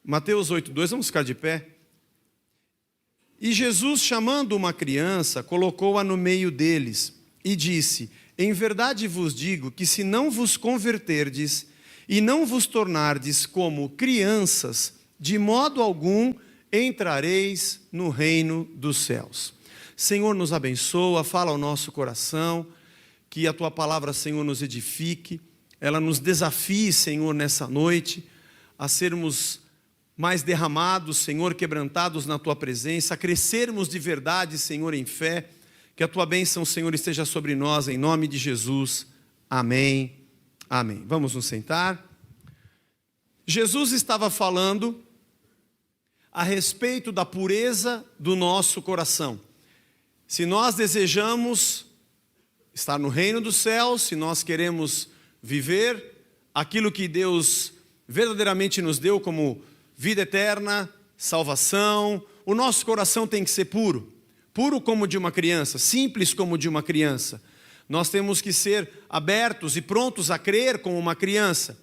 Mateus 8:2, vamos ficar de pé. E Jesus, chamando uma criança, colocou-a no meio deles e disse: em verdade vos digo que se não vos converterdes e não vos tornardes como crianças, de modo algum entrareis no reino dos céus. Senhor, nos abençoa, fala ao nosso coração, que a Tua palavra, Senhor, nos edifique, ela nos desafie, Senhor, nessa noite, a sermos mais derramados, Senhor, quebrantados na Tua presença, a crescermos de verdade, Senhor, em fé, que a Tua bênção, Senhor, esteja sobre nós, em nome de Jesus, amém, amém. Vamos nos sentar. Jesus estava falando a respeito da pureza do nosso coração. Se nós desejamos estar no reino dos céus, se nós queremos viver aquilo que Deus verdadeiramente nos deu como vida eterna, salvação, o nosso coração tem que ser puro. Puro como de uma criança, simples como de uma criança. Nós temos que ser abertos e prontos a crer como uma criança.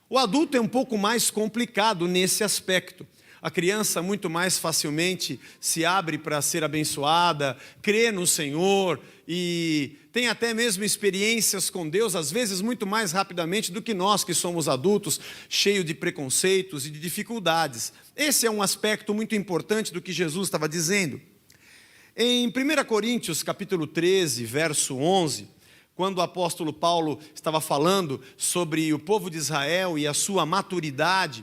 O adulto é um pouco mais complicado nesse aspecto. A criança muito mais facilmente se abre para ser abençoada, crê no Senhor e tem até mesmo experiências com Deus, às vezes muito mais rapidamente do que nós que somos adultos, cheios de preconceitos e de dificuldades. Esse é um aspecto muito importante do que Jesus estava dizendo. Em 1 Coríntios capítulo 13, verso 11, quando o apóstolo Paulo estava falando sobre o povo de Israel e a sua maturidade,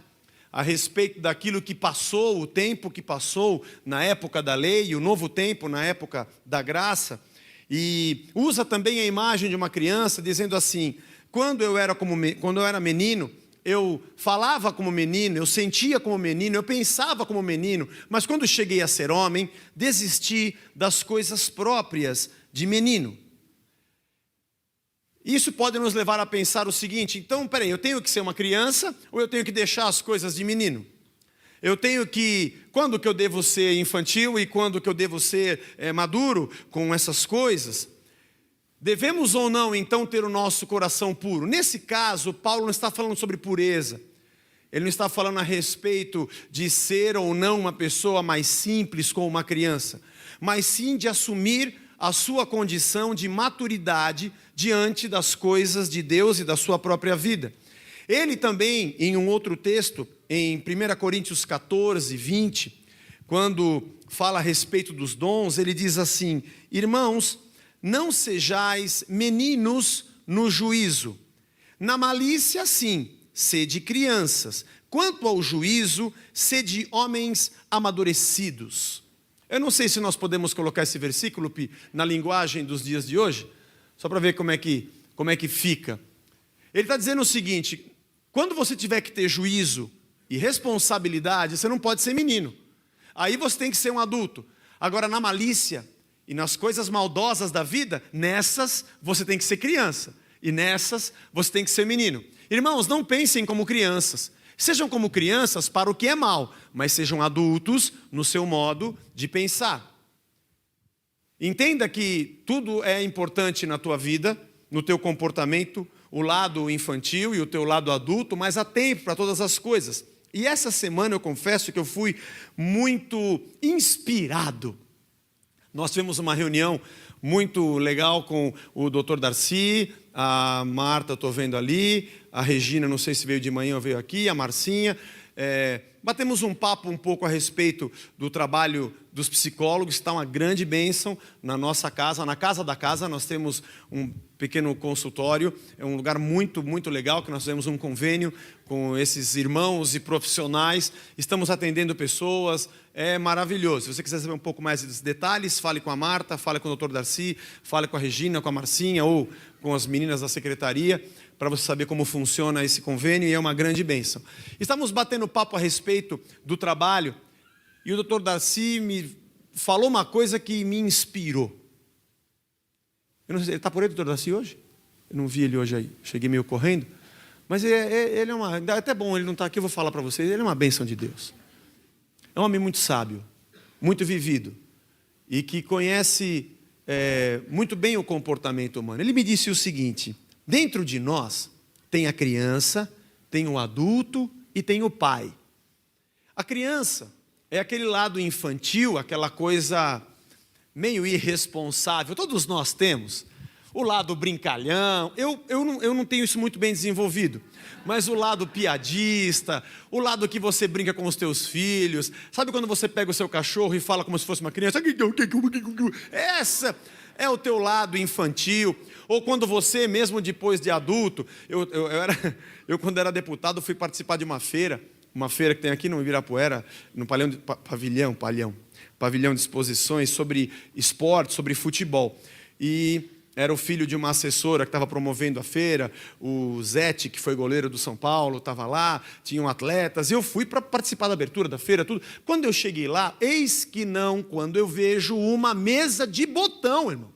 a respeito daquilo que passou, o tempo que passou na época da lei e o novo tempo na época da graça, e usa também a imagem de uma criança, dizendo assim: quando eu era menino, eu falava como menino, eu sentia como menino, eu pensava como menino, mas quando cheguei a ser homem, desisti das coisas próprias de menino. Isso pode nos levar a pensar o seguinte: então, peraí, eu tenho que ser uma criança ou eu tenho que deixar as coisas de menino? Eu tenho que, quando que eu devo ser infantil e quando que eu devo ser maduro com essas coisas? Devemos ou não, então, ter o nosso coração puro? Nesse caso, Paulo não está falando sobre pureza. Ele não está falando a respeito de ser ou não uma pessoa mais simples como uma criança, mas sim de assumir a sua condição de maturidade diante das coisas de Deus e da sua própria vida. Ele também, em um outro texto, em 1 Coríntios 14, 20, quando fala a respeito dos dons, ele diz assim: irmãos, não sejais meninos no juízo. Na malícia, sim, sede crianças. Quanto ao juízo, sede homens amadurecidos. Eu não sei se nós podemos colocar esse versículo, Pi, na linguagem dos dias de hoje, só para ver como é que fica. Ele está dizendo o seguinte: quando você tiver que ter juízo e responsabilidade, você não pode ser menino. Aí você tem que ser um adulto. Agora, na malícia e nas coisas maldosas da vida, nessas você tem que ser criança. E nessas você tem que ser menino. Irmãos, não pensem como crianças. Sejam como crianças para o que é mal, mas sejam adultos no seu modo de pensar. Entenda que tudo é importante na tua vida, no teu comportamento, o lado infantil e o teu lado adulto, mas há tempo para todas as coisas. E essa semana eu confesso que eu fui muito inspirado. Nós tivemos uma reunião muito legal com o Dr. Darcy, a Marta, estou vendo ali, a Regina, não sei se veio de manhã ou veio aqui, a Marcinha. Batemos um papo um pouco a respeito do trabalho dos psicólogos. Está uma grande bênção na nossa casa. Na casa da casa nós temos um pequeno consultório, é um lugar muito, muito legal, que nós fizemos um convênio com esses irmãos e profissionais. Estamos atendendo pessoas, é maravilhoso. Se você quiser saber um pouco mais dos detalhes, fale com a Marta, fale com o Dr. Darcy, fale com a Regina, com a Marcinha ou com as meninas da secretaria, para você saber como funciona esse convênio, e é uma grande bênção. Estávamos batendo papo a respeito do trabalho, e o Dr. Darcy me falou uma coisa que me inspirou. Eu não sei, ele está por aí, Dr. Darcy, hoje? Eu não vi ele hoje aí, cheguei meio correndo. Mas ele é até bom, ele não está aqui, eu vou falar para vocês, ele é uma bênção de Deus. É um homem muito sábio, muito vivido, e que conhece muito bem o comportamento humano. Ele me disse o seguinte: dentro de nós tem a criança, tem o adulto e tem o pai. A criança é aquele lado infantil, aquela coisa meio irresponsável. Todos nós temos o lado brincalhão. Eu não tenho isso muito bem desenvolvido, mas o lado piadista, o lado que você brinca com os teus filhos. Sabe quando você pega o seu cachorro e fala como se fosse uma criança? Essa é o teu lado infantil. Ou quando você, mesmo depois de adulto, eu quando era deputado, fui participar de uma feira que tem aqui no Ibirapuera, no pavilhão de exposições sobre esporte, sobre futebol. E era o filho de uma assessora que estava promovendo a feira, o Zete, que foi goleiro do São Paulo, estava lá, tinham atletas. Eu fui para participar da abertura da feira, tudo. Quando eu cheguei lá, eis que não, quando eu vejo uma mesa de botão, irmão.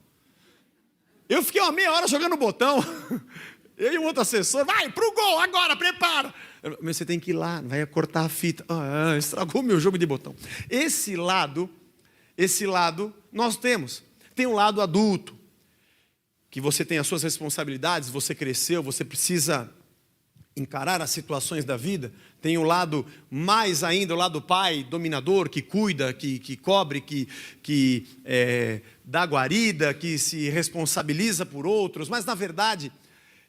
Eu fiquei uma meia hora jogando botão. Eu e um outro assessor, vai pro gol agora, prepara. Mas você tem que ir lá, vai cortar a fita. Estragou meu jogo de botão. Esse lado nós temos. Tem um lado adulto, que você tem as suas responsabilidades, você cresceu, você precisa encarar as situações da vida. Tem o lado mais ainda, o lado pai, dominador, que cuida, que cobre, que dá guarida, que se responsabiliza por outros. Mas, na verdade,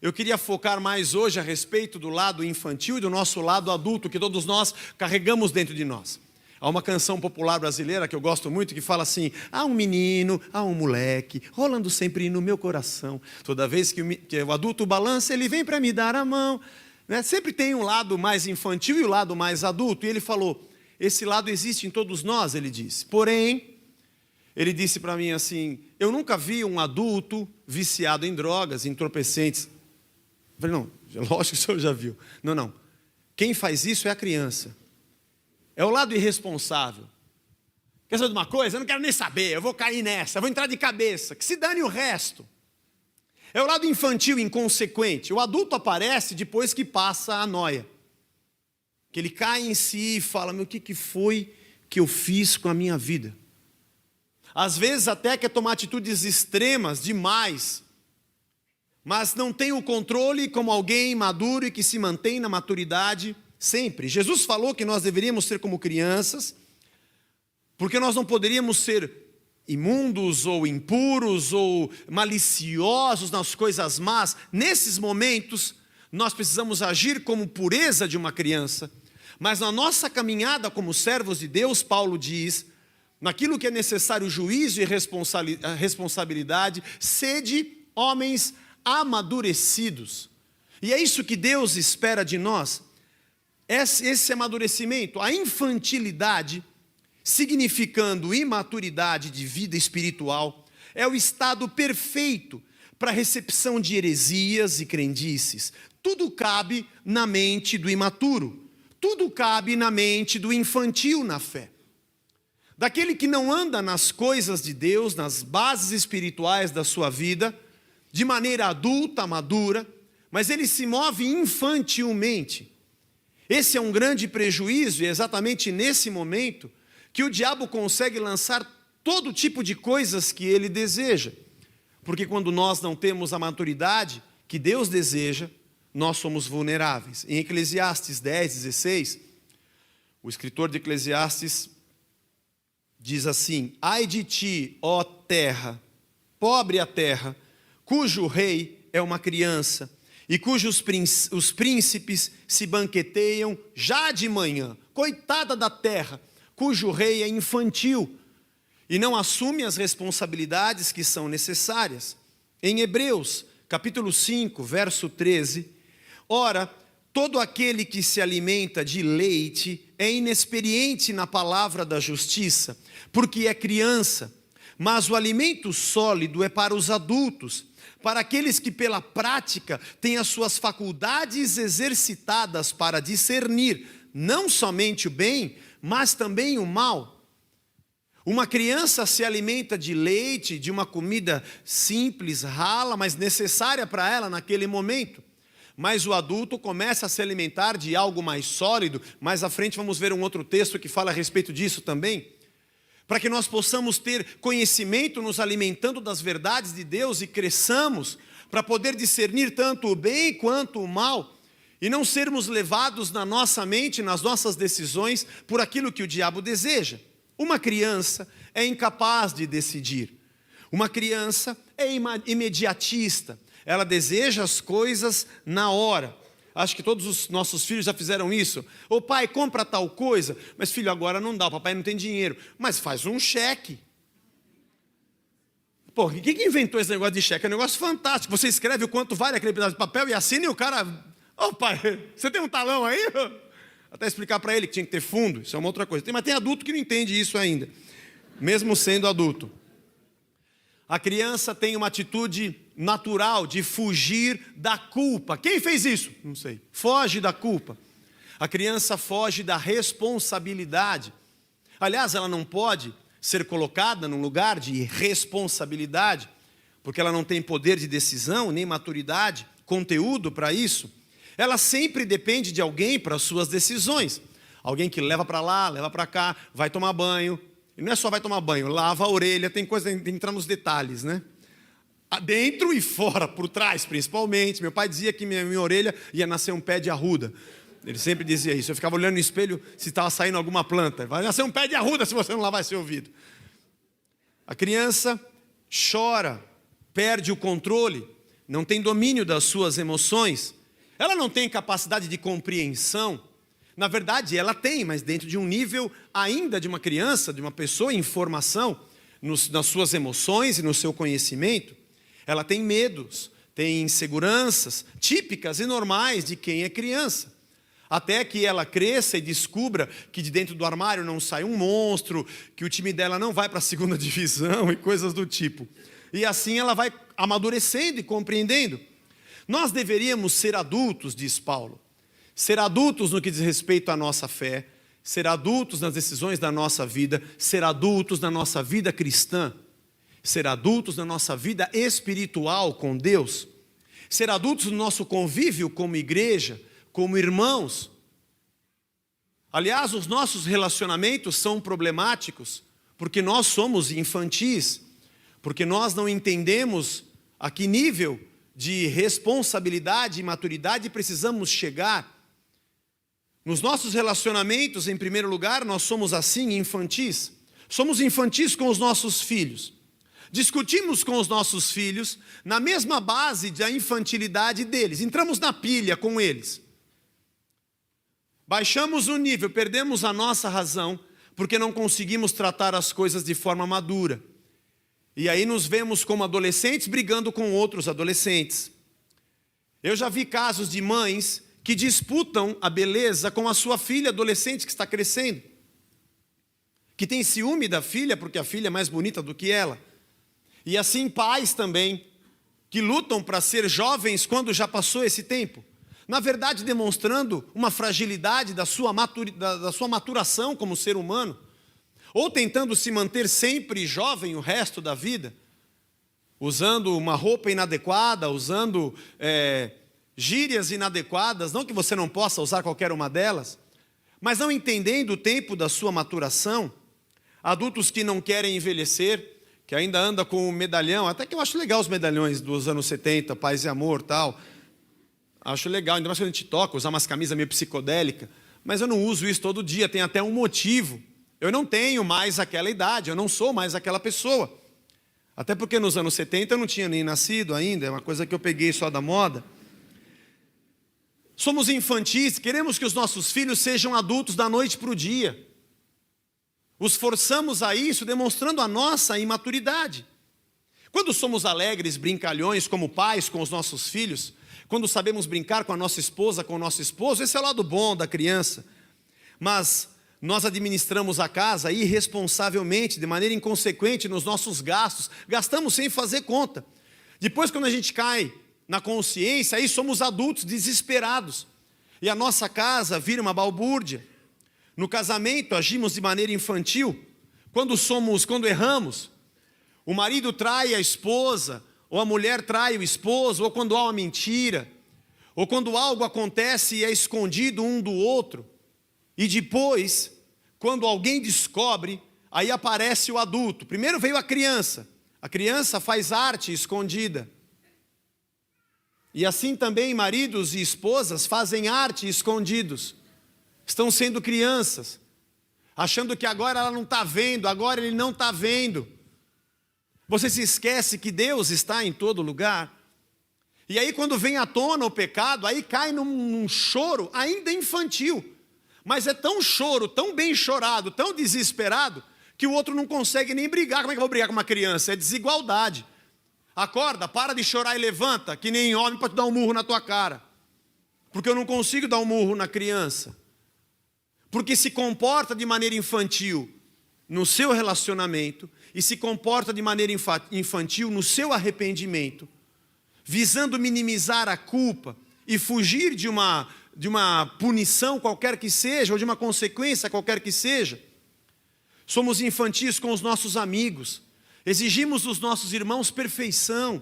eu queria focar mais hoje a respeito do lado infantil e do nosso lado adulto, que todos nós carregamos dentro de nós. Há uma canção popular brasileira que eu gosto muito, que fala assim: há um menino, há um moleque, rolando sempre no meu coração. Toda vez que o adulto balança, ele vem para me dar a mão. Né? Sempre tem um lado mais infantil e o lado mais adulto. E ele falou, esse lado existe em todos nós, ele disse. Porém, ele disse para mim assim, eu nunca vi um adulto viciado em drogas, em entorpecentes. Eu falei, não, lógico que o senhor já viu. Não. Quem faz isso é a criança. É o lado irresponsável. Quer saber de uma coisa? Eu não quero nem saber, eu vou cair nessa, eu vou entrar de cabeça, que se dane o resto. É o lado infantil, inconsequente. O adulto aparece depois que passa a noia. Que ele cai em si e fala, o que foi que eu fiz com a minha vida? Às vezes até quer tomar atitudes extremas demais, mas não tem o controle como alguém maduro e que se mantém na maturidade sempre. Jesus falou que nós deveríamos ser como crianças, porque nós não poderíamos ser imundos ou impuros ou maliciosos nas coisas más. Nesses momentos, nós precisamos agir como pureza de uma criança. Mas na nossa caminhada como servos de Deus, Paulo diz, naquilo que é necessário juízo e responsabilidade, sede homens amadurecidos. E é isso que Deus espera de nós. Esse amadurecimento, a infantilidade, significando imaturidade de vida espiritual, é o estado perfeito para a recepção de heresias e crendices. Tudo cabe na mente do imaturo, tudo cabe na mente do infantil na fé. Daquele que não anda nas coisas de Deus, nas bases espirituais da sua vida, de maneira adulta, madura, mas ele se move infantilmente. Esse é um grande prejuízo e é exatamente nesse momento que o diabo consegue lançar todo tipo de coisas que ele deseja. Porque quando nós não temos a maturidade que Deus deseja, nós somos vulneráveis. Em Eclesiastes 10:16, o escritor de Eclesiastes diz assim, ai de ti, ó terra, pobre a terra, cujo rei é uma criança, e cujos os príncipes se banqueteiam já de manhã. Coitada da terra, cujo rei é infantil e não assume as responsabilidades que são necessárias. Em Hebreus, capítulo 5, verso 13, ora, todo aquele que se alimenta de leite é inexperiente na palavra da justiça, porque é criança, mas o alimento sólido é para os adultos, para aqueles que pela prática têm as suas faculdades exercitadas para discernir não somente o bem, mas também o mal. Uma criança se alimenta de leite, de uma comida simples, rala, mas necessária para ela naquele momento. Mas o adulto começa a se alimentar de algo mais sólido. Mais à frente vamos ver um outro texto que fala a respeito disso também. Para que nós possamos ter conhecimento nos alimentando das verdades de Deus e cresçamos para poder discernir tanto o bem quanto o mal. e não sermos levados na nossa mente, nas nossas decisões, por aquilo que o diabo deseja. Uma criança é incapaz de decidir. Uma criança é imediatista. Ela deseja as coisas na hora. Acho que todos os nossos filhos já fizeram isso. Ô pai, compra tal coisa. Mas filho, agora não dá, o papai não tem dinheiro. Mas faz um cheque. Pô, quem inventou esse negócio de cheque? É um negócio fantástico. Você escreve o quanto vale aquele pedaço de papel e assina e o cara... Ô pai, você tem um talão aí? Até explicar para ele que tinha que ter fundo, isso é uma outra coisa. Mas tem adulto que não entende isso ainda, mesmo sendo adulto. A criança tem uma atitude natural de fugir da culpa. Quem fez isso? Não sei. Foge da culpa. A criança foge da responsabilidade. Aliás, ela não pode ser colocada num lugar de responsabilidade, porque ela não tem poder de decisão, nem maturidade, conteúdo para isso. Ela sempre depende de alguém para as suas decisões. Alguém que leva para lá, leva para cá, vai tomar banho. E não é só vai tomar banho, lava a orelha, tem coisa, tem que entrar nos detalhes, né? Dentro e fora, por trás principalmente. Meu pai dizia que minha orelha ia nascer um pé de arruda. Ele sempre dizia isso. Eu ficava olhando no espelho se estava saindo alguma planta. Vai nascer um pé de arruda se você não lavar esse ouvido. A criança chora, perde o controle, não tem domínio das suas emoções. Ela não tem capacidade de compreensão. Na verdade, ela tem, mas dentro de um nível ainda de uma criança, de uma pessoa em formação, nas suas emoções e no seu conhecimento. Ela tem medos, tem inseguranças típicas e normais de quem é criança. Até que ela cresça e descubra que de dentro do armário não sai um monstro, que o time dela não vai para a segunda divisão e coisas do tipo. E assim ela vai amadurecendo e compreendendo. Nós deveríamos ser adultos, diz Paulo. Ser adultos no que diz respeito à nossa fé, ser adultos nas decisões da nossa vida, ser adultos na nossa vida cristã, ser adultos na nossa vida espiritual com Deus, ser adultos no nosso convívio como igreja, como irmãos. Aliás, os nossos relacionamentos são problemáticos porque nós somos infantis, porque nós não entendemos a que nível de responsabilidade e maturidade precisamos chegar. Nos nossos relacionamentos, em primeiro lugar, nós somos assim infantis. Somos infantis com os nossos filhos. Discutimos com os nossos filhos na mesma base da infantilidade deles. Entramos na pilha com eles. Baixamos o nível, perdemos a nossa razão, porque não conseguimos tratar as coisas de forma madura. E aí nos vemos como adolescentes brigando com outros adolescentes. Eu já vi casos de mães que disputam a beleza com a sua filha adolescente que está crescendo. Que tem ciúme da filha porque a filha é mais bonita do que ela. E assim pais também, que lutam para ser jovens quando já passou esse tempo. Na verdade demonstrando uma fragilidade da sua maturação como ser humano. Ou tentando se manter sempre jovem o resto da vida, usando uma roupa inadequada, usando gírias inadequadas, não que você não possa usar qualquer uma delas, mas não entendendo o tempo da sua maturação. Adultos que não querem envelhecer, que ainda andam com o medalhão, até que eu acho legal os medalhões dos anos 70, Paz e Amor, tal. Acho legal, ainda mais quando a gente toca, usar umas camisas meio psicodélicas, mas eu não uso isso todo dia, tem até um motivo. Eu não tenho mais aquela idade, eu não sou mais aquela pessoa. Até porque nos anos 70 eu não tinha nem nascido ainda, é uma coisa que eu peguei só da moda. Somos infantis, queremos que os nossos filhos sejam adultos da noite para o dia. Os forçamos a isso, demonstrando a nossa imaturidade. Quando somos alegres, brincalhões, como pais com os nossos filhos, quando sabemos brincar com a nossa esposa, com o nosso esposo, esse é o lado bom da criança. Mas nós administramos a casa irresponsavelmente, de maneira inconsequente nos nossos gastos, gastamos sem fazer conta. Depois, quando a gente cai na consciência, aí somos adultos desesperados, e a nossa casa vira uma balbúrdia. No casamento agimos de maneira infantil, quando erramos, o marido trai a esposa, ou a mulher trai o esposo, ou quando há uma mentira, ou quando algo acontece e é escondido um do outro. E depois, quando alguém descobre, aí aparece o adulto. Primeiro veio a criança faz arte escondida. E assim também maridos e esposas fazem arte escondidos. Estão sendo crianças, achando que agora ela não está vendo, agora ele não está vendo. Você se esquece que Deus está em todo lugar. E aí quando vem à tona o pecado, aí cai num choro ainda infantil. Mas é tão choro, tão bem chorado, tão desesperado, que o outro não consegue nem brigar. Como é que eu vou brigar com uma criança? É desigualdade. Acorda, para de chorar e levanta, que nem homem para te dar um murro na tua cara. Porque eu não consigo dar um murro na criança. Porque se comporta de maneira infantil no seu relacionamento e se comporta de maneira infantil no seu arrependimento, visando minimizar a culpa e fugir de uma punição qualquer que seja, ou de uma consequência qualquer que seja. Somos infantis com os nossos amigos, exigimos dos nossos irmãos perfeição,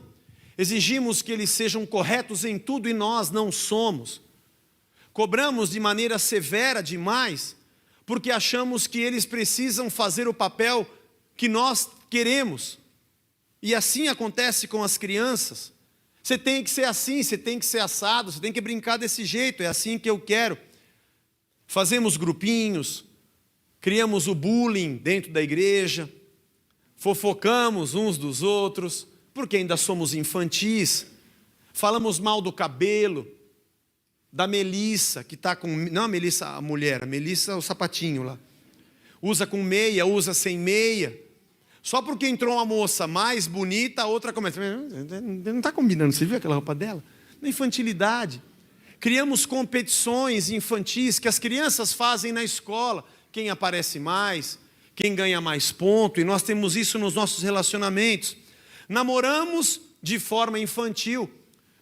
exigimos que eles sejam corretos em tudo e nós não somos. Cobramos de maneira severa demais, porque achamos que eles precisam fazer o papel que nós queremos. E assim acontece com as crianças. Você tem que ser assim, você tem que ser assado, você tem que brincar desse jeito, é assim que eu quero. Fazemos grupinhos, criamos o bullying dentro da igreja, fofocamos uns dos outros, porque ainda somos infantis. Falamos mal do cabelo, da Melissa, que está com... Não a Melissa a mulher, a Melissa o sapatinho lá. Usa com meia, usa sem meia. Só porque entrou uma moça mais bonita, a outra começa... Não está combinando, você viu aquela roupa dela? Na infantilidade. Criamos competições infantis que as crianças fazem na escola. Quem aparece mais, quem ganha mais ponto, e nós temos isso nos nossos relacionamentos. Namoramos de forma infantil,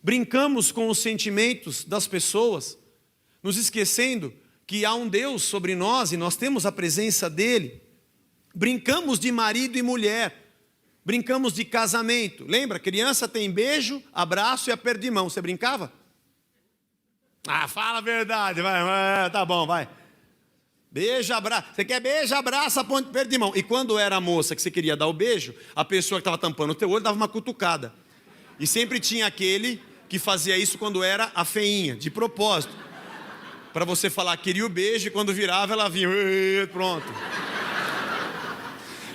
brincamos com os sentimentos das pessoas, nos esquecendo que há um Deus sobre nós e nós temos a presença dEle. Brincamos de marido e mulher, brincamos de casamento. Lembra, criança tem beijo, abraço e aperto de mão. Você brincava? Ah, fala a verdade, vai, tá bom, vai. Beijo, abraço. Você quer beijo, abraço, aperto de mão. E quando era a moça que você queria dar o beijo, a pessoa que estava tampando o teu olho dava uma cutucada. E sempre tinha aquele que fazia isso quando era a feinha, de propósito. Para você falar que queria o beijo e quando virava ela vinha, pronto.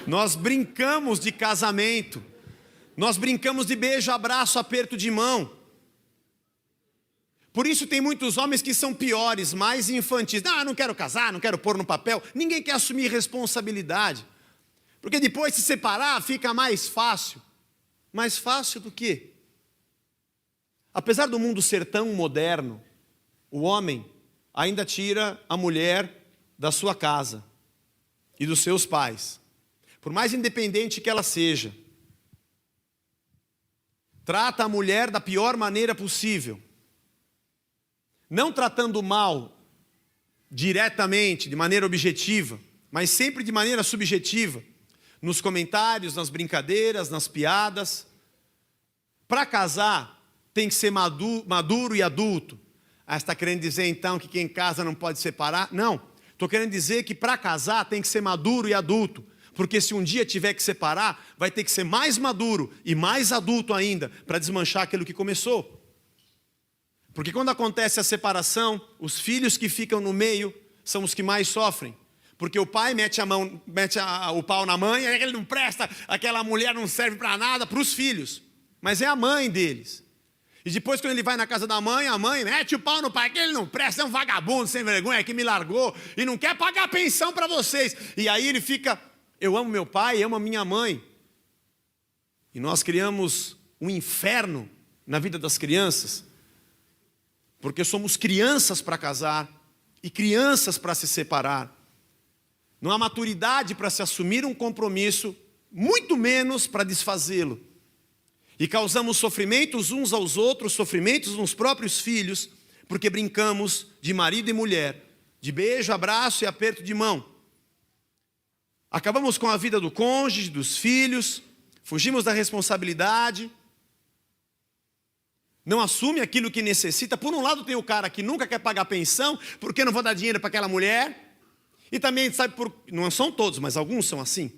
Nós brincamos de casamento, nós brincamos de beijo, abraço, aperto de mão. Por isso tem muitos homens que são piores, mais infantis. Não quero casar, não quero pôr no papel. Ninguém quer assumir responsabilidade. Porque depois se separar fica mais fácil. Mais fácil do quê? Apesar do mundo ser tão moderno, o homem ainda tira a mulher da sua casa e dos seus pais. Por mais independente que ela seja, trata a mulher da pior maneira possível. Não tratando mal diretamente, de maneira objetiva, mas sempre de maneira subjetiva, nos comentários, nas brincadeiras, nas piadas. Para casar, tem que ser maduro e adulto. Você está querendo dizer então que quem casa não pode separar? Não, estou querendo dizer que para casar tem que ser maduro e adulto. Porque se um dia tiver que separar, vai ter que ser mais maduro e mais adulto ainda, para desmanchar aquilo que começou. Porque quando acontece a separação, os filhos que ficam no meio são os que mais sofrem. Porque o pai mete o pau na mãe, ele não presta, aquela mulher não serve para nada, para os filhos. Mas é a mãe deles. E depois quando ele vai na casa da mãe, a mãe mete o pau no pai, que ele não presta, é um vagabundo sem vergonha, que me largou e não quer pagar pensão para vocês. E aí ele fica... Eu amo meu pai, amo a minha mãe. E nós criamos um inferno na vida das crianças, porque somos crianças para casar e crianças para se separar. Não há maturidade para se assumir um compromisso, muito menos para desfazê-lo. E causamos sofrimentos uns aos outros, sofrimentos nos próprios filhos, porque brincamos de marido e mulher, de beijo, abraço e aperto de mão. Acabamos com a vida do cônjuge, dos filhos, fugimos da responsabilidade, não assume aquilo que necessita. Por um lado tem o cara que nunca quer pagar pensão, porque eu não vou dar dinheiro para aquela mulher. E também, sabe, não são todos, mas alguns são assim,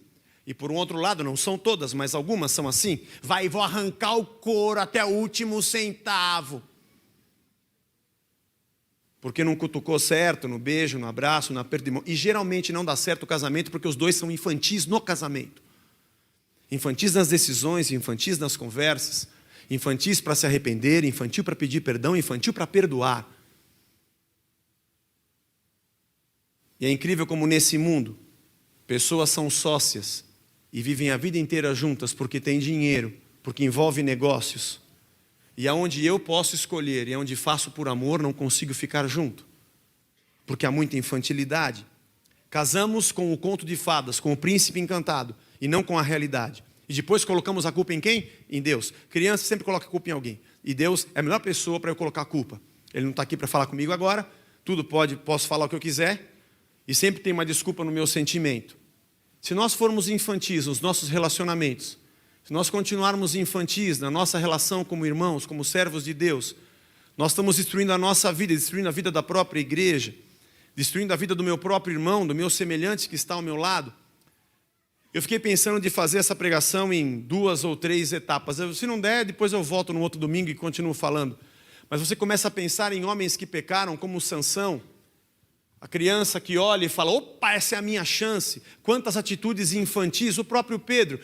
E por um outro lado, não são todas, mas algumas são assim. Vai, vou arrancar o couro até o último centavo. Porque não cutucou certo no beijo, no abraço, no aperto de mão. E geralmente não dá certo o casamento porque os dois são infantis no casamento. Infantis nas decisões, infantis nas conversas, infantis para se arrepender, infantil para pedir perdão, infantil para perdoar. E é incrível como nesse mundo, pessoas são sócias e vivem a vida inteira juntas porque têm dinheiro, porque envolve negócios. E aonde eu posso escolher e aonde faço por amor, não consigo ficar junto. Porque há muita infantilidade. Casamos com o conto de fadas, com o príncipe encantado, e não com a realidade. E depois colocamos a culpa em quem? Em Deus. Criança sempre coloca a culpa em alguém. E Deus é a melhor pessoa para eu colocar a culpa. Ele não está aqui para falar comigo agora. Posso falar o que eu quiser. E sempre tem uma desculpa no meu sentimento. Se nós formos infantis nos nossos relacionamentos, se nós continuarmos infantis na nossa relação como irmãos, como servos de Deus, nós estamos destruindo a nossa vida, destruindo a vida da própria igreja, destruindo a vida do meu próprio irmão, do meu semelhante que está ao meu lado. Eu fiquei pensando de fazer essa pregação em 2 ou 3 etapas. Se não der, depois eu volto no outro domingo e continuo falando. Mas você começa a pensar em homens que pecaram, como Sansão, a criança que olha e fala, opa, essa é a minha chance. Quantas atitudes infantis, o próprio Pedro,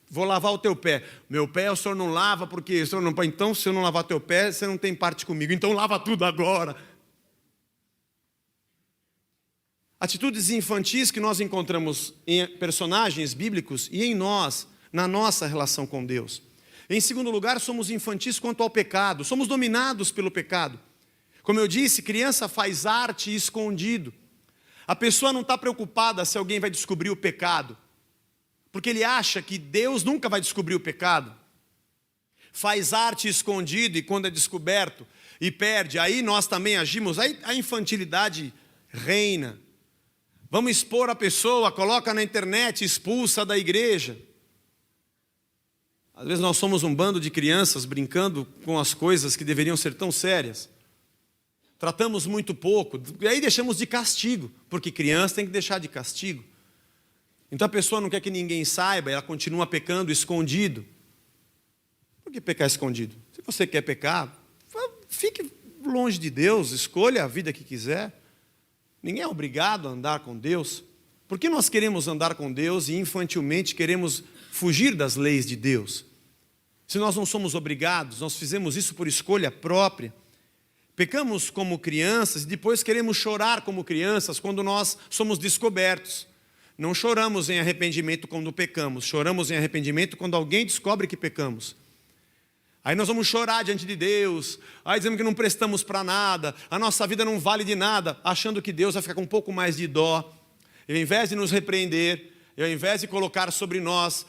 vou lavar o teu pé. Meu pé o senhor não lava, porque o senhor não... Então, se eu não lavar teu pé, você não tem parte comigo. Então, lava tudo agora. Atitudes infantis que nós encontramos em personagens bíblicos e em nós, na nossa relação com Deus. Em segundo lugar, somos infantis quanto ao pecado. Somos dominados pelo pecado. Como eu disse, criança faz arte escondido. A pessoa não está preocupada se alguém vai descobrir o pecado. Porque ele acha que Deus nunca vai descobrir o pecado. Faz arte escondido e quando é descoberto e perde, aí nós também agimos, aí a infantilidade reina. Vamos expor a pessoa, coloca na internet, expulsa da igreja. Às vezes nós somos um bando de crianças brincando com as coisas que deveriam ser tão sérias. Tratamos muito pouco, e aí deixamos de castigo, porque criança tem que deixar de castigo. Então a pessoa não quer que ninguém saiba, ela continua pecando escondido. Por que pecar escondido? Se você quer pecar, fique longe de Deus, escolha a vida que quiser. Ninguém é obrigado a andar com Deus. Por que nós queremos andar com Deus e infantilmente queremos fugir das leis de Deus? Se nós não somos obrigados, nós fizemos isso por escolha própria. Pecamos como crianças e depois queremos chorar como crianças quando nós somos descobertos. Não choramos em arrependimento quando pecamos, choramos em arrependimento quando alguém descobre que pecamos. Aí nós vamos chorar diante de Deus, aí dizemos que não prestamos para nada, a nossa vida não vale de nada, achando que Deus vai ficar com um pouco mais de dó. E ao invés de nos repreender, e ao invés de colocar sobre nós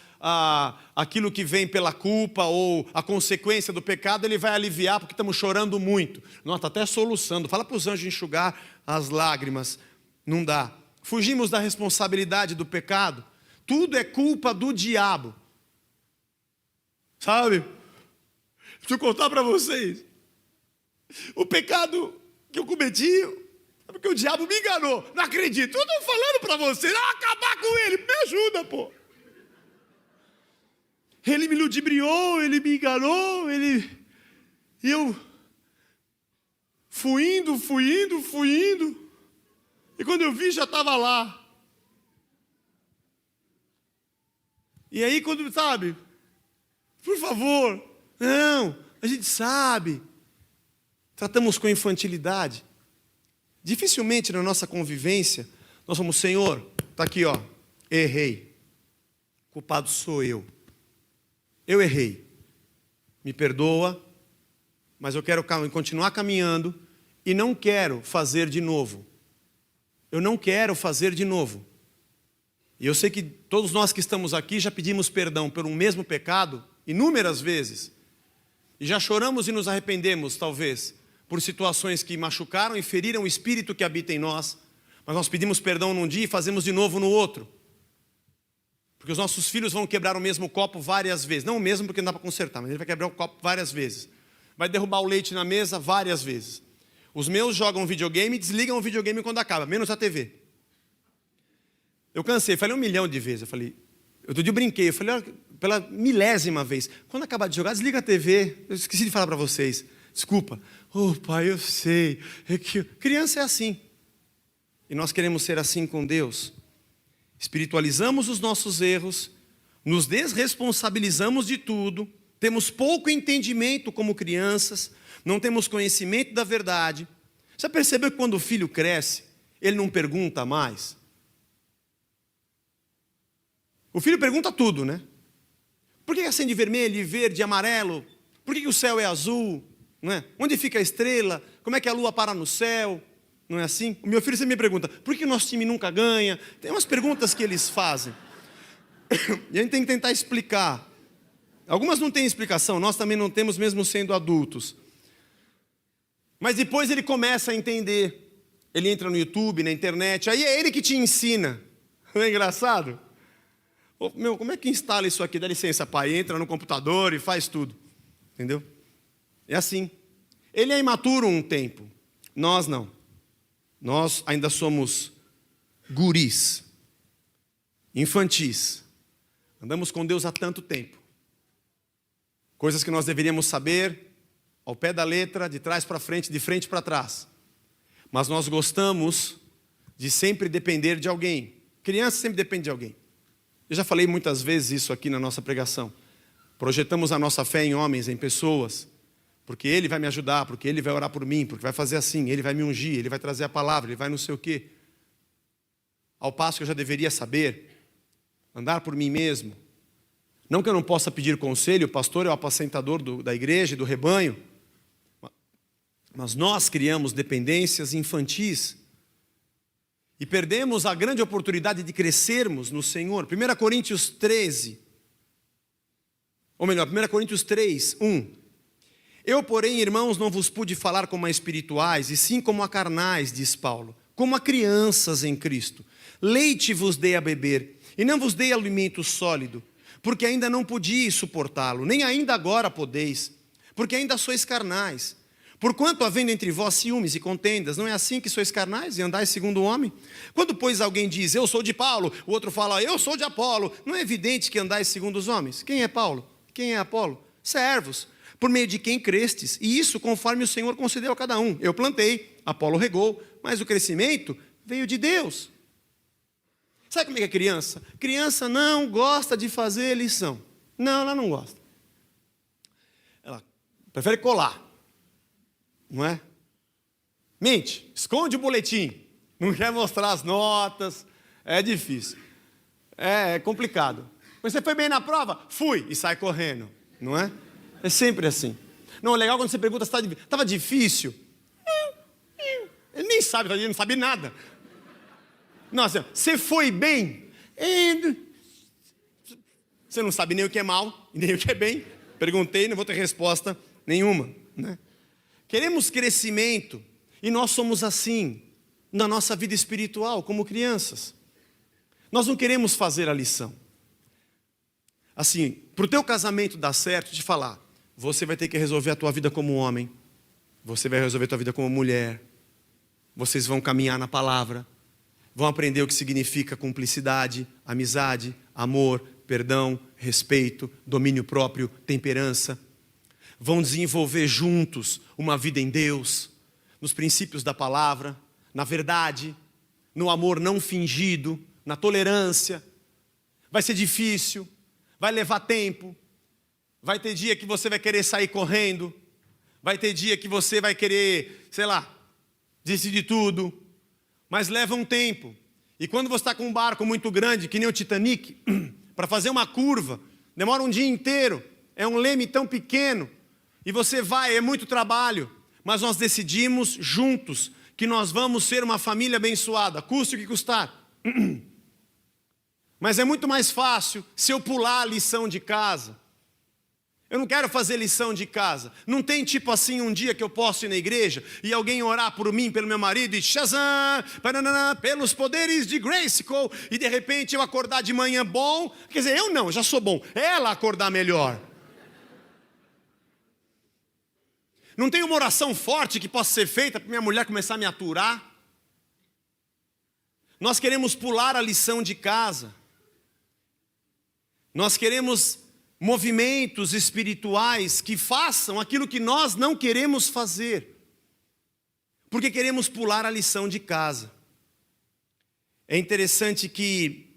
aquilo que vem pela culpa ou a consequência do pecado, Ele vai aliviar porque estamos chorando muito. Nós está até soluçando, fala para os anjos enxugar as lágrimas, não dá. Fugimos da responsabilidade do pecado, tudo é culpa do diabo. Sabe? Deixa eu contar para vocês. O pecado que eu cometi é porque o diabo me enganou. Não acredito. Eu estou falando para você. Não, acabar com ele. Me ajuda, pô. Ele me ludibriou, ele me enganou, E eu fui indo. E quando eu vi, já estava lá. E aí, quando, sabe? Por favor. Não, a gente sabe. Tratamos com infantilidade. Dificilmente na nossa convivência, nós somos, Senhor, está aqui, ó, errei. Culpado sou eu. Eu errei. Me perdoa, mas eu quero continuar caminhando e não quero fazer de novo. Eu não quero fazer de novo. E eu sei que todos nós que estamos aqui já pedimos perdão por um mesmo pecado inúmeras vezes. E já choramos e nos arrependemos, talvez, por situações que machucaram e feriram o espírito que habita em nós. Mas nós pedimos perdão num dia e fazemos de novo no outro. Porque os nossos filhos vão quebrar o mesmo copo várias vezes. Não o mesmo porque não dá para consertar, mas ele vai quebrar o copo várias vezes. Vai derrubar o leite na mesa várias vezes. Os meus jogam videogame e desligam o videogame quando acaba, menos a TV. Eu cansei, falei 1 milhão de vezes. Eu falei, Outro dia eu brinquei, eu falei, olha, pela milésima vez, quando acabar de jogar, desliga a TV. Eu esqueci de falar para vocês. Desculpa. Oh, pai, eu sei. É que criança é assim. E nós queremos ser assim com Deus. Espiritualizamos os nossos erros, nos desresponsabilizamos de tudo, temos pouco entendimento como crianças, não temos conhecimento da verdade. Você percebeu que quando o filho cresce, ele não pergunta mais? O filho pergunta tudo, né? Por que acende vermelho e verde e amarelo? Por que o céu é azul? Não é? Onde fica a estrela? Como é que a lua para no céu? Não é assim? O meu filho sempre me pergunta, por que nosso time nunca ganha? Tem umas perguntas que eles fazem. E a gente tem que tentar explicar. Algumas não têm explicação, nós também não temos, mesmo sendo adultos. Mas depois ele começa a entender. Ele entra no YouTube, na internet, aí é ele que te ensina. Não é engraçado? Oh, meu, como é que instala isso aqui? Dá licença, pai. Entra no computador e faz tudo. Entendeu? É assim. Ele é imaturo um tempo. Nós não. Nós ainda somos guris, infantis. Andamos com Deus há tanto tempo. Coisas que nós deveríamos saber ao pé da letra, de trás para frente, de frente para trás. Mas nós gostamos de sempre depender de alguém. Criança sempre depende de alguém. Eu já falei muitas vezes isso aqui na nossa pregação. Projetamos a nossa fé em homens, em pessoas, porque ele vai me ajudar, porque ele vai orar por mim, porque vai fazer assim, ele vai me ungir, ele vai trazer a palavra, ele vai não sei o quê. Ao passo que eu já deveria saber, andar por mim mesmo. Não que eu não possa pedir conselho, o pastor é o apacentador da igreja, do rebanho. Mas nós criamos dependências infantis e perdemos a grande oportunidade de crescermos no Senhor. 1 Coríntios 13, ou melhor, 1 Coríntios 3, 1. Eu, porém, irmãos, não vos pude falar como a espirituais, e sim como a carnais, diz Paulo, como a crianças em Cristo. Leite vos dei a beber, e não vos dei alimento sólido, porque ainda não podíeis suportá-lo, nem ainda agora podeis, porque ainda sois carnais. Porquanto, havendo entre vós ciúmes e contendas, não é assim que sois carnais e andais segundo o homem? Quando, pois, alguém diz, eu sou de Paulo, o outro fala, eu sou de Apolo, não é evidente que andais segundo os homens? Quem é Paulo? Quem é Apolo? Servos, por meio de quem crestes, e isso conforme o Senhor concedeu a cada um. Eu plantei, Apolo regou, mas o crescimento veio de Deus. Sabe como é que é criança? Criança não gosta de fazer lição. Não, ela não gosta. Ela prefere colar. Não é? Mente, esconde o boletim. Não quer mostrar as notas. É difícil. É complicado. Você foi bem na prova? Fui. E sai correndo. Não é? É sempre assim. Não, é legal quando você pergunta se estava difícil. Ele nem sabe, ele não sabe nada. Não, assim, você foi bem? Você não sabe nem o que é mal, nem o que é bem. Perguntei, não vou ter resposta nenhuma. Né? Queremos crescimento, e nós somos assim, na nossa vida espiritual, como crianças. Nós não queremos fazer a lição. Assim, para o teu casamento dar certo, te falar, você vai ter que resolver a tua vida como homem, você vai resolver a tua vida como mulher, vocês vão caminhar na palavra, vão aprender o que significa cumplicidade, amizade, amor, perdão, respeito, domínio próprio, temperança. Vão desenvolver juntos uma vida em Deus, nos princípios da palavra, na verdade, no amor não fingido, na tolerância. Vai ser difícil, vai levar tempo, vai ter dia que você vai querer sair correndo, vai ter dia que você vai querer, sei lá, decidir tudo, mas leva um tempo. E quando você está com um barco muito grande, que nem o Titanic, para fazer uma curva, demora um dia inteiro, é um leme tão pequeno, e você vai, é muito trabalho, mas nós decidimos juntos que nós vamos ser uma família abençoada, custe o que custar. Mas é muito mais fácil se eu pular a lição de casa. Eu não quero fazer lição de casa. Não tem tipo assim um dia que eu posso ir na igreja e alguém orar por mim, pelo meu marido, e Shazam, banana, pelos poderes de Grayskull, e de repente eu acordar de manhã bom. Quer dizer, eu não, já sou bom. Ela acordar melhor. Não tem uma oração forte que possa ser feita para minha mulher começar a me aturar? Nós queremos pular a lição de casa. Nós queremos movimentos espirituais que façam aquilo que nós não queremos fazer, porque queremos pular a lição de casa. É interessante que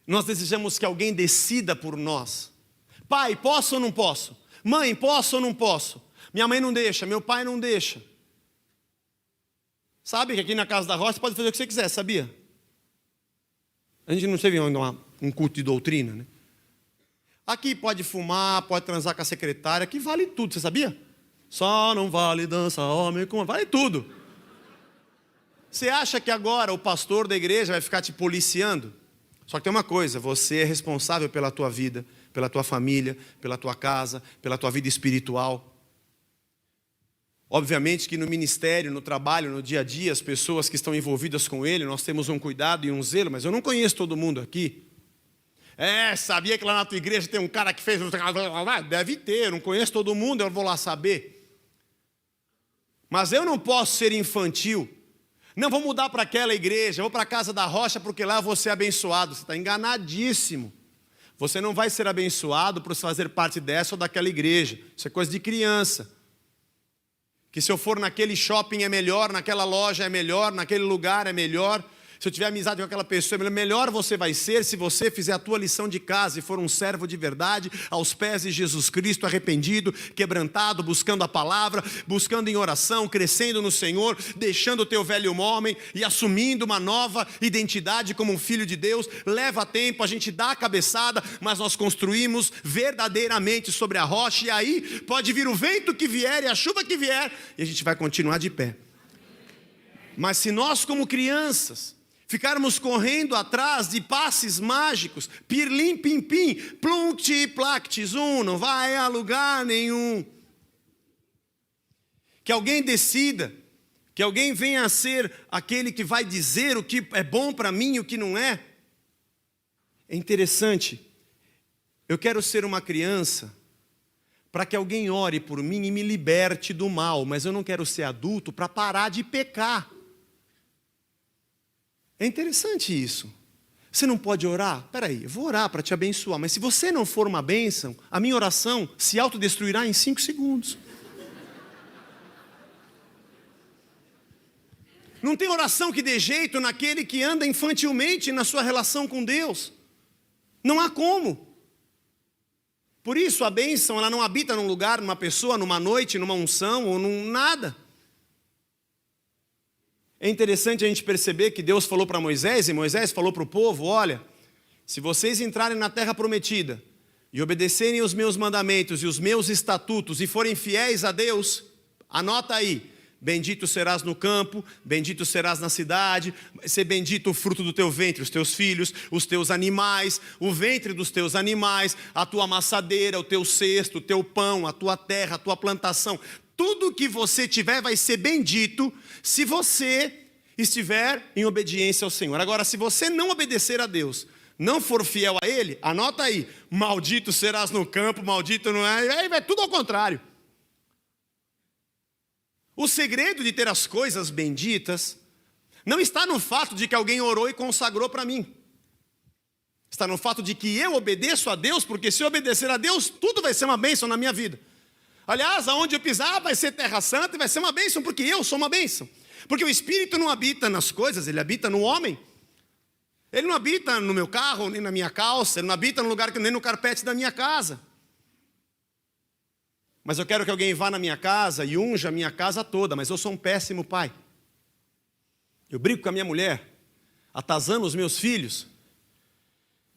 nós desejamos que alguém decida por nós. Pai, posso ou não posso? Mãe, posso ou não posso? Minha mãe não deixa, meu pai não deixa. Sabe que aqui na Casa da Rocha você pode fazer o que você quiser, sabia? A gente não teve um culto de doutrina, né? Aqui pode fumar, pode transar com a secretária, aqui vale tudo, você sabia? Só não vale dança, homem, vale tudo. Você acha que agora o pastor da igreja vai ficar te policiando? Só que tem uma coisa, você é responsável pela tua vida, pela tua família, pela tua casa, pela tua vida espiritual. Obviamente que no ministério, no trabalho, no dia a dia, as pessoas que estão envolvidas com ele, nós temos um cuidado e um zelo, mas eu não conheço todo mundo aqui. Sabia que lá na tua igreja tem um cara que fez... Deve ter, eu não conheço todo mundo, eu vou lá saber. Mas eu não posso ser infantil. Não, vou mudar para aquela igreja, vou para a Casa da Rocha porque lá eu vou ser abençoado. Você está enganadíssimo. Você não vai ser abençoado por fazer parte dessa ou daquela igreja. Isso é coisa de criança. Que se eu for naquele shopping é melhor, naquela loja é melhor, naquele lugar é melhor. Se eu tiver amizade com aquela pessoa, melhor você vai ser se você fizer a tua lição de casa e for um servo de verdade, aos pés de Jesus Cristo, arrependido, quebrantado, buscando a palavra, buscando em oração, crescendo no Senhor, deixando o teu velho homem e assumindo uma nova identidade como um filho de Deus. Leva tempo, a gente dá a cabeçada, mas nós construímos verdadeiramente sobre a rocha, e aí pode vir o vento que vier e a chuva que vier, e a gente vai continuar de pé. Mas se nós como crianças ficarmos correndo atrás de passes mágicos, pirlim, pim, pim, plunct, plact, zum, não vai a lugar nenhum. Que alguém decida, que alguém venha a ser aquele que vai dizer o que é bom para mim e o que não é. É interessante, eu quero ser uma criança para que alguém ore por mim e me liberte do mal, mas eu não quero ser adulto para parar de pecar. É interessante isso. Você não pode orar? Peraí, eu vou orar para te abençoar, mas se você não for uma bênção, a minha oração se autodestruirá em 5 segundos. Não tem oração que dê jeito naquele que anda infantilmente na sua relação com Deus. Não há como. Por isso a bênção, ela não habita num lugar, numa pessoa, numa noite, numa unção ou num nada. É interessante a gente perceber que Deus falou para Moisés, e Moisés falou para o povo, olha, se vocês entrarem na terra prometida, e obedecerem os meus mandamentos e os meus estatutos, e forem fiéis a Deus, anota aí, bendito serás no campo, bendito serás na cidade, vai ser bendito o fruto do teu ventre, os teus filhos, os teus animais, o ventre dos teus animais, a tua amassadeira, o teu cesto, o teu pão, a tua terra, a tua plantação. Tudo que você tiver vai ser bendito se você estiver em obediência ao Senhor. Agora, se você não obedecer a Deus, não for fiel a Ele, anota aí, maldito serás no campo, maldito não é, aí vai tudo ao contrário. O segredo de ter as coisas benditas não está no fato de que alguém orou e consagrou para mim. Está no fato de que eu obedeço a Deus, porque se eu obedecer a Deus, tudo vai ser uma bênção na minha vida. Aliás, aonde eu pisar vai ser terra santa e vai ser uma bênção, porque eu sou uma bênção. Porque o Espírito não habita nas coisas, ele habita no homem. Ele não habita no meu carro, nem na minha calça, ele não habita no lugar, nem no carpete da minha casa. Mas eu quero que alguém vá na minha casa e unja a minha casa toda, mas eu sou um péssimo pai. Eu brigo com a minha mulher, atazano os meus filhos,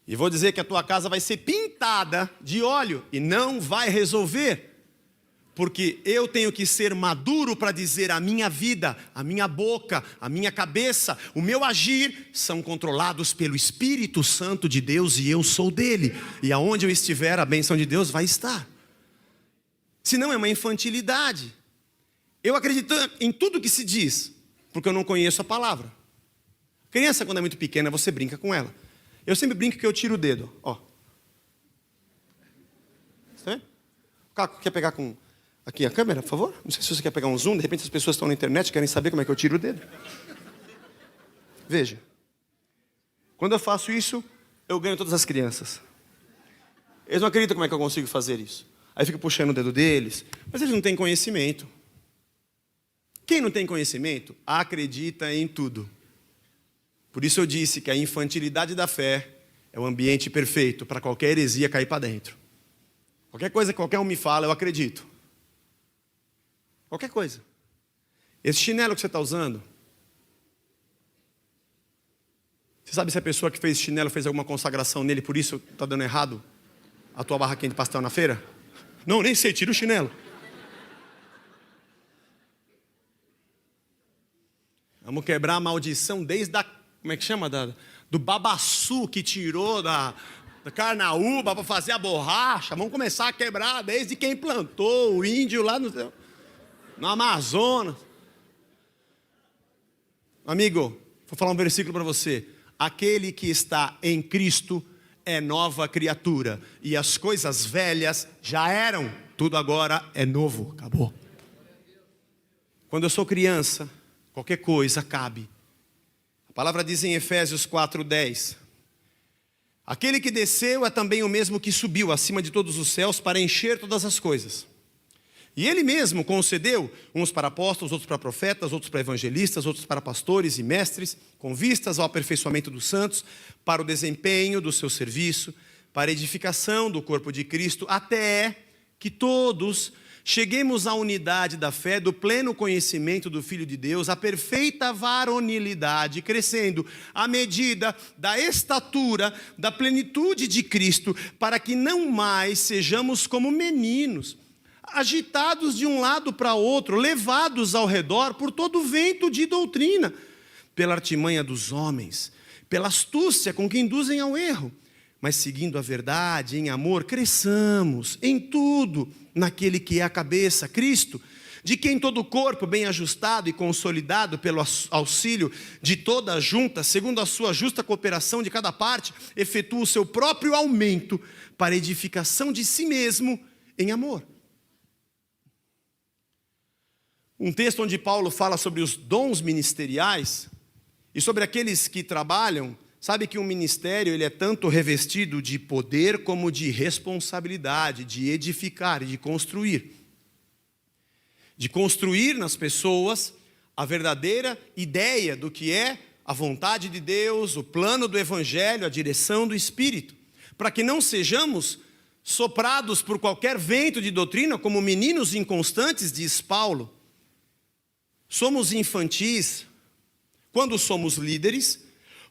e vou dizer que a tua casa vai ser pintada de óleo, e não vai resolver. Porque eu tenho que ser maduro para dizer a minha vida, a minha boca, a minha cabeça, o meu agir são controlados pelo Espírito Santo de Deus e eu sou dele. E aonde eu estiver, a bênção de Deus vai estar. Senão é uma infantilidade. Eu acredito em tudo que se diz, porque eu não conheço a palavra. Criança, quando é muito pequena, você brinca com ela. Eu sempre brinco que eu tiro o dedo. Ó. Você? O Caco quer pegar com... Aqui a câmera, por favor. Não sei se você quer pegar um zoom. De repente as pessoas estão na internet e querem saber como é que eu tiro o dedo. Veja. Quando eu faço isso, eu ganho todas as crianças. Eles não acreditam como é que eu consigo fazer isso. Aí fica puxando o dedo deles, mas eles não têm conhecimento. Quem não tem conhecimento, acredita em tudo. Por isso eu disse que a infantilidade da fé é o ambiente perfeito para qualquer heresia cair para dentro. Qualquer coisa que qualquer um me fala, eu acredito. Qualquer coisa. Esse chinelo que você está usando, você sabe se a pessoa que fez chinelo fez alguma consagração nele, por isso está dando errado a tua barraquinha de pastel na feira? Não, nem sei, tira o chinelo. Vamos quebrar a maldição desde a, como é que chama? Do babaçu que tirou da carnaúba para fazer a borracha. Vamos começar a quebrar desde quem plantou, o índio lá no Amazonas. Amigo, vou falar um versículo para você. Aquele que está em Cristo é nova criatura. E as coisas velhas já eram. Tudo agora é novo. Acabou. Quando eu sou criança, qualquer coisa cabe. A palavra diz em Efésios 4:10. Aquele que desceu é também o mesmo que subiu acima de todos os céus para encher todas as coisas. E ele mesmo concedeu uns para apóstolos, outros para profetas, outros para evangelistas, outros para pastores e mestres, com vistas ao aperfeiçoamento dos santos, para o desempenho do seu serviço, para a edificação do corpo de Cristo, até que todos cheguemos à unidade da fé, do pleno conhecimento do Filho de Deus, à perfeita varonilidade, crescendo à medida da estatura, da plenitude de Cristo, para que não mais sejamos como meninos, agitados de um lado para outro, levados ao redor por todo vento de doutrina, pela artimanha dos homens, pela astúcia com que induzem ao erro, mas seguindo a verdade em amor, cresçamos em tudo naquele que é a cabeça, Cristo, de quem todo o corpo bem ajustado e consolidado pelo auxílio de toda a junta, segundo a sua justa cooperação de cada parte, efetua o seu próprio aumento para a edificação de si mesmo em amor. Um texto onde Paulo fala sobre os dons ministeriais e sobre aqueles que trabalham. Sabe que um ministério ele é tanto revestido de poder como de responsabilidade, de edificar e de construir. De construir nas pessoas a verdadeira ideia do que é a vontade de Deus, o plano do Evangelho, a direção do Espírito. Para que não sejamos soprados por qualquer vento de doutrina, como meninos inconstantes, diz Paulo. Somos infantis quando somos líderes,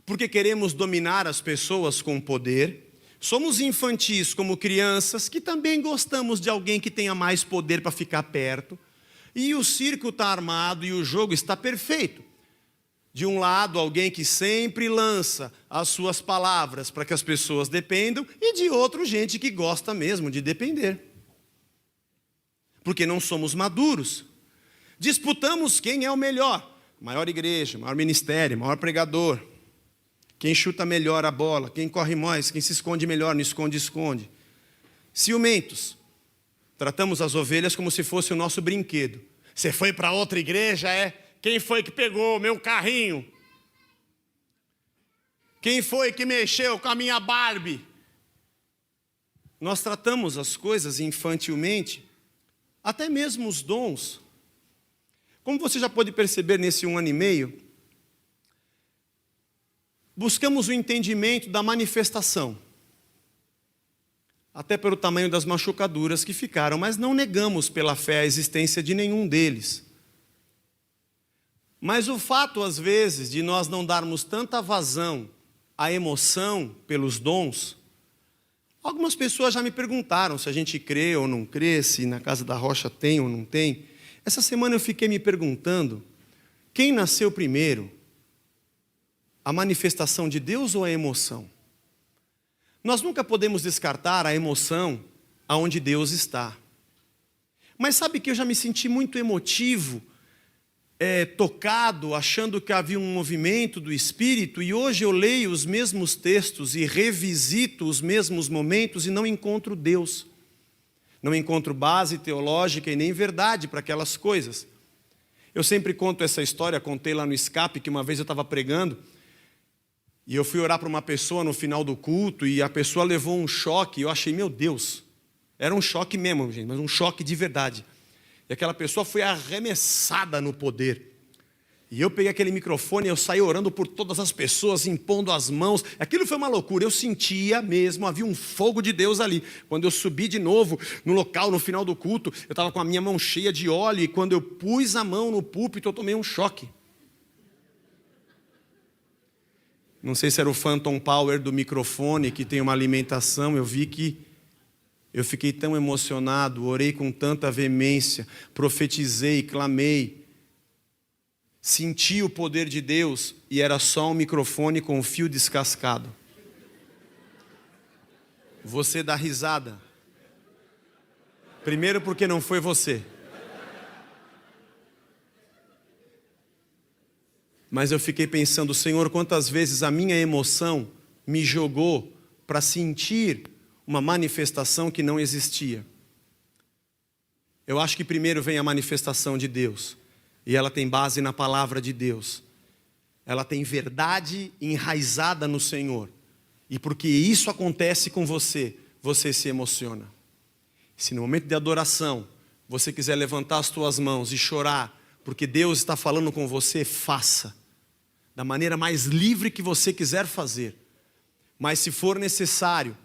porque queremos dominar as pessoas com poder. Somos infantis como crianças, que também gostamos de alguém que tenha mais poder para ficar perto. E o circo está armado e o jogo está perfeito. De um lado, alguém que sempre lança as suas palavras para que as pessoas dependam, e de outro, gente que gosta mesmo de depender. Porque não somos maduros. Disputamos quem é o melhor. Maior igreja, maior ministério, maior pregador. Quem chuta melhor a bola, quem corre mais, quem se esconde melhor, não esconde, esconde. Ciumentos. Tratamos as ovelhas como se fosse o nosso brinquedo. Você foi para outra igreja, é? Quem foi que pegou o meu carrinho? Quem foi que mexeu com a minha Barbie? Nós tratamos as coisas infantilmente, até mesmo os dons. Como você já pôde perceber nesse 1 ano e meio, buscamos o entendimento da manifestação, até pelo tamanho das machucaduras que ficaram, mas não negamos pela fé a existência de nenhum deles. Mas o fato, às vezes, de nós não darmos tanta vazão à emoção pelos dons, algumas pessoas já me perguntaram se a gente crê ou não crê, se na Casa da Rocha tem ou não tem. Essa semana eu fiquei me perguntando, quem nasceu primeiro? A manifestação de Deus ou a emoção? Nós nunca podemos descartar a emoção aonde Deus está. Mas sabe que eu já me senti muito emotivo, tocado, achando que havia um movimento do Espírito, e hoje eu leio os mesmos textos e revisito os mesmos momentos e não encontro Deus. Não encontro base teológica e nem verdade para aquelas coisas. Eu sempre conto essa história, contei lá no Escape, que uma vez eu estava pregando, E eu fui orar para uma pessoa no final do culto e a pessoa levou um choque. E eu achei, meu Deus, era um choque mesmo, gente, mas um choque de verdade. E aquela pessoa foi arremessada no poder. E eu peguei aquele microfone e eu saí orando por todas as pessoas, impondo as mãos. Aquilo foi uma loucura, eu sentia mesmo, havia um fogo de Deus ali. Quando eu subi de novo no local, no final do culto, eu estava com a minha mão cheia de óleo. E quando eu pus a mão no púlpito, eu tomei um choque. Não sei se era o Phantom Power do microfone, que tem uma alimentação. Eu vi que eu fiquei tão emocionado, orei com tanta veemência, profetizei, clamei. Senti o poder de Deus e era só um microfone com um fio descascado. Você dá risada. Primeiro porque não foi você. Mas eu fiquei pensando, Senhor, quantas vezes a minha emoção me jogou para sentir uma manifestação que não existia. Eu acho que primeiro vem a manifestação de Deus. E ela tem base na palavra de Deus. Ela tem verdade enraizada no Senhor. E porque isso acontece com você, você se emociona. Se no momento de adoração, você quiser levantar as tuas mãos e chorar, porque Deus está falando com você, faça. Da maneira mais livre que você quiser fazer. Mas se for necessário,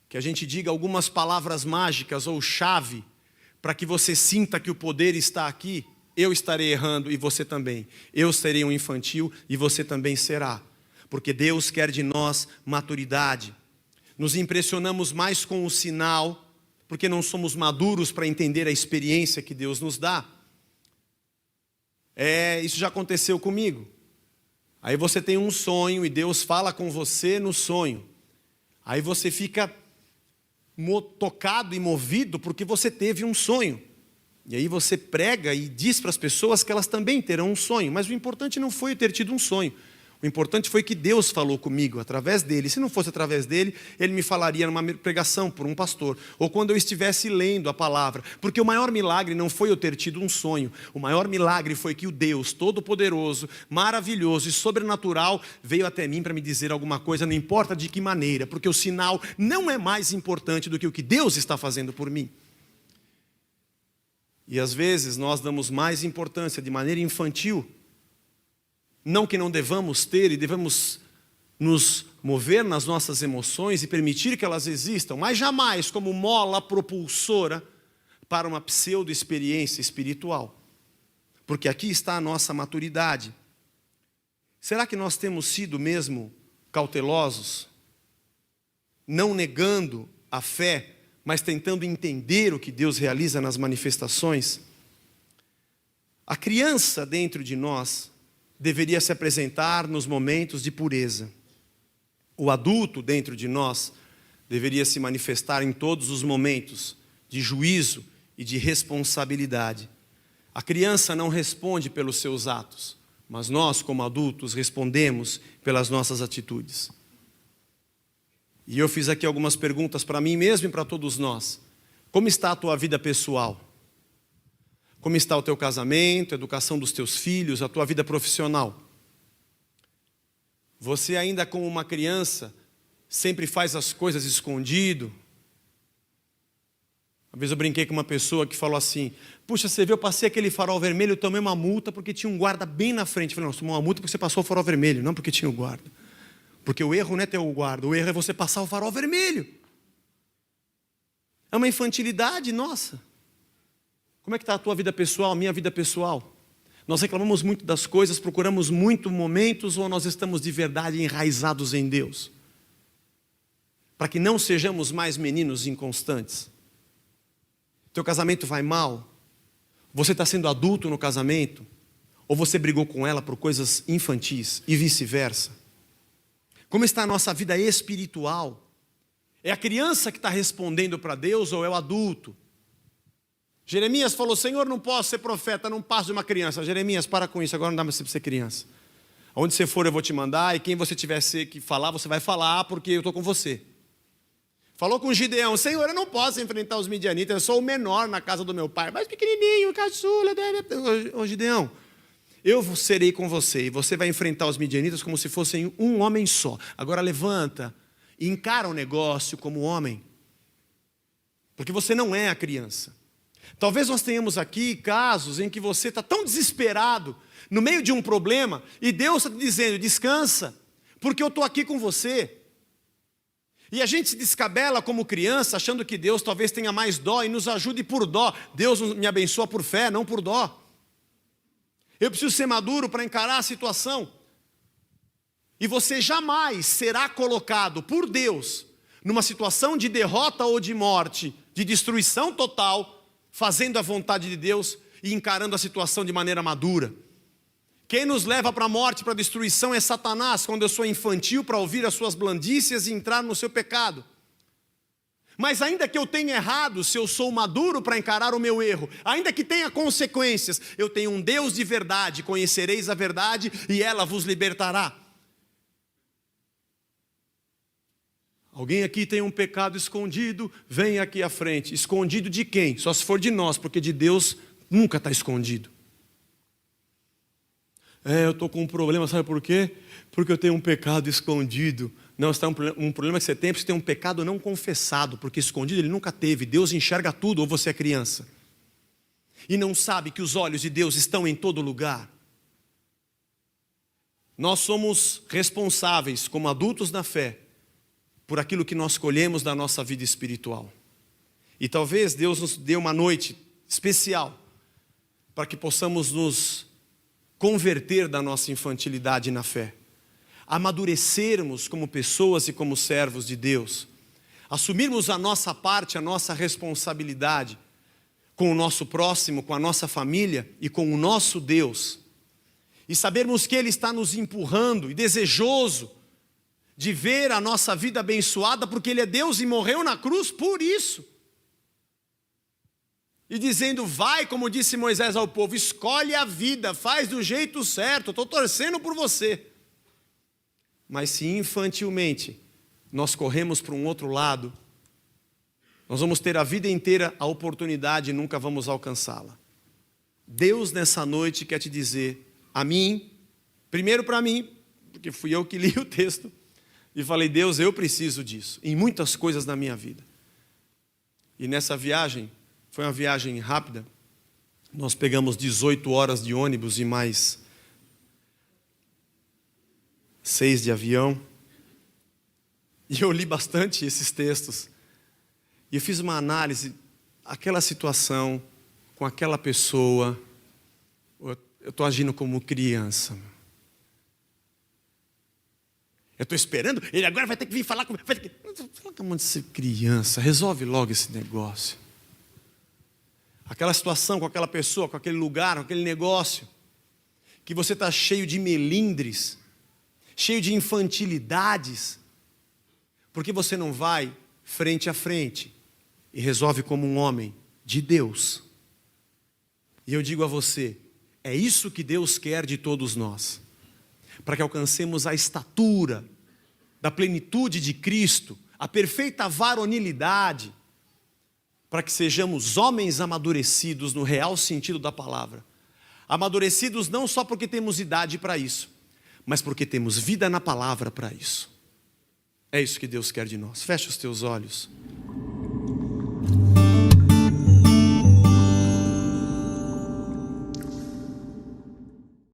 que a gente diga algumas palavras mágicas ou chave, para que você sinta que o poder está aqui, eu estarei errando e você também. Eu serei um infantil e você também será. Porque Deus quer de nós maturidade. Nos impressionamos mais com o sinal, porque não somos maduros para entender a experiência que Deus nos dá. Isso já aconteceu comigo. Aí você tem um sonho e Deus fala com você no sonho. Aí você fica tocado e movido porque você teve um sonho. E aí você prega e diz para as pessoas que elas também terão um sonho. Mas o importante não foi eu ter tido um sonho. O importante foi que Deus falou comigo através dele. Se não fosse através dele, ele me falaria numa pregação por um pastor. Ou quando eu estivesse lendo a palavra. Porque o maior milagre não foi eu ter tido um sonho. O maior milagre foi que o Deus Todo-Poderoso, maravilhoso e sobrenatural veio até mim para me dizer alguma coisa, não importa de que maneira. Porque o sinal não é mais importante do que o que Deus está fazendo por mim. E às vezes nós damos mais importância de maneira infantil. Não que não devamos ter e devemos nos mover nas nossas emoções e permitir que elas existam, mas jamais como mola propulsora para uma pseudo-experiência espiritual. Porque aqui está a nossa maturidade. Será que nós temos sido mesmo cautelosos? Não negando a fé, mas tentando entender o que Deus realiza nas manifestações? A criança dentro de nós deveria se apresentar nos momentos de pureza. O adulto dentro de nós deveria se manifestar em todos os momentos de juízo e de responsabilidade. A criança não responde pelos seus atos, mas nós, como adultos, respondemos pelas nossas atitudes. E eu fiz aqui algumas perguntas para mim mesmo e para todos nós. Como está a tua vida pessoal? Como está o teu casamento, a educação dos teus filhos, a tua vida profissional? Você ainda como uma criança, sempre faz as coisas escondido? Uma vez eu brinquei com uma pessoa que falou assim, puxa, você viu, eu passei aquele farol vermelho, eu tomei uma multa porque tinha um guarda bem na frente. Eu falei, não, você tomou uma multa porque você passou o farol vermelho, não porque tinha o guarda. Porque o erro não é ter o guarda, o erro é você passar o farol vermelho. É uma infantilidade nossa. Como é que está a tua vida pessoal, a minha vida pessoal? Nós reclamamos muito das coisas, procuramos muito momentos, ou nós estamos de verdade enraizados em Deus? Para que não sejamos mais meninos inconstantes. Teu casamento vai mal? Você está sendo adulto no casamento? Ou você brigou com ela por coisas infantis e vice-versa? Como está a nossa vida espiritual? É a criança que está respondendo para Deus ou é o adulto? Jeremias falou, Senhor, não posso ser profeta, não passo de uma criança. Jeremias, para com isso, agora não dá mais para ser criança. Onde você for eu vou te mandar e quem você tiver que falar, você vai falar porque eu estou com você. Falou com Gideão, Senhor, eu não posso enfrentar os midianitas, eu sou o menor na casa do meu pai. Mas pequenininho, caçula. Ô Gideão, eu serei com você e você vai enfrentar os midianitas como se fossem um homem só. Agora levanta e encara o negócio como homem, porque você não é a criança. Talvez nós tenhamos aqui casos em que você está tão desesperado, no meio de um problema, e Deus está te dizendo, descansa, porque eu estou aqui com você. E a gente se descabela como criança, achando que Deus talvez tenha mais dó e nos ajude por dó. Deus me abençoa por fé, não por dó. Eu preciso ser maduro para encarar a situação. E você jamais será colocado por Deus numa situação de derrota ou de morte, de destruição total, fazendo a vontade de Deus e encarando a situação de maneira madura. Quem nos leva para a morte, para a destruição é Satanás, quando eu sou infantil para ouvir as suas blandícias e entrar no seu pecado. Mas ainda que eu tenha errado, se eu sou maduro para encarar o meu erro, ainda que tenha consequências, eu tenho um Deus de verdade, conhecereis a verdade e ela vos libertará. Alguém aqui tem um pecado escondido, vem aqui à frente. Escondido de quem? Só se for de nós, porque de Deus nunca está escondido. Eu estou com um problema, sabe por quê? Porque eu tenho um pecado escondido. Não, um problema que você tem é porque você tem um pecado não confessado, porque escondido ele nunca teve. Deus enxerga tudo, ou você é criança. E não sabe que os olhos de Deus estão em todo lugar. Nós somos responsáveis, como adultos na fé, por aquilo que nós colhemos da nossa vida espiritual. E talvez Deus nos dê uma noite especial, para que possamos nos converter da nossa infantilidade na fé, amadurecermos como pessoas e como servos de Deus, assumirmos a nossa parte, a nossa responsabilidade com o nosso próximo, com a nossa família e com o nosso Deus, e sabermos que Ele está nos empurrando e desejoso de ver a nossa vida abençoada, porque Ele é Deus e morreu na cruz por isso. E dizendo, vai, como disse Moisés ao povo, escolhe a vida, faz do jeito certo, estou torcendo por você. Mas se infantilmente nós corremos para um outro lado, nós vamos ter a vida inteira a oportunidade e nunca vamos alcançá-la. Deus nessa noite quer te dizer, a mim, primeiro para mim, porque fui eu que li o texto, e falei, Deus, eu preciso disso, em muitas coisas na minha vida. E nessa viagem, foi uma viagem rápida, nós pegamos 18 horas de ônibus e mais 6 de avião. E eu li bastante esses textos. E eu fiz uma análise, aquela situação, com aquela pessoa, eu estou agindo como criança. Eu estou esperando, ele agora vai ter que vir falar comigo. Fala com um monte de ser criança, resolve logo esse negócio. Aquela situação com aquela pessoa, com aquele lugar, com aquele negócio, que você está cheio de melindres, cheio de infantilidades, porque você não vai frente a frente e resolve como um homem de Deus. E eu digo a você, é isso que Deus quer de todos nós, para que alcancemos a estatura da plenitude de Cristo, a perfeita varonilidade, para que sejamos homens amadurecidos no real sentido da palavra. Amadurecidos não só porque temos idade para isso, mas porque temos vida na palavra para isso. É isso que Deus quer de nós. Fecha os teus olhos.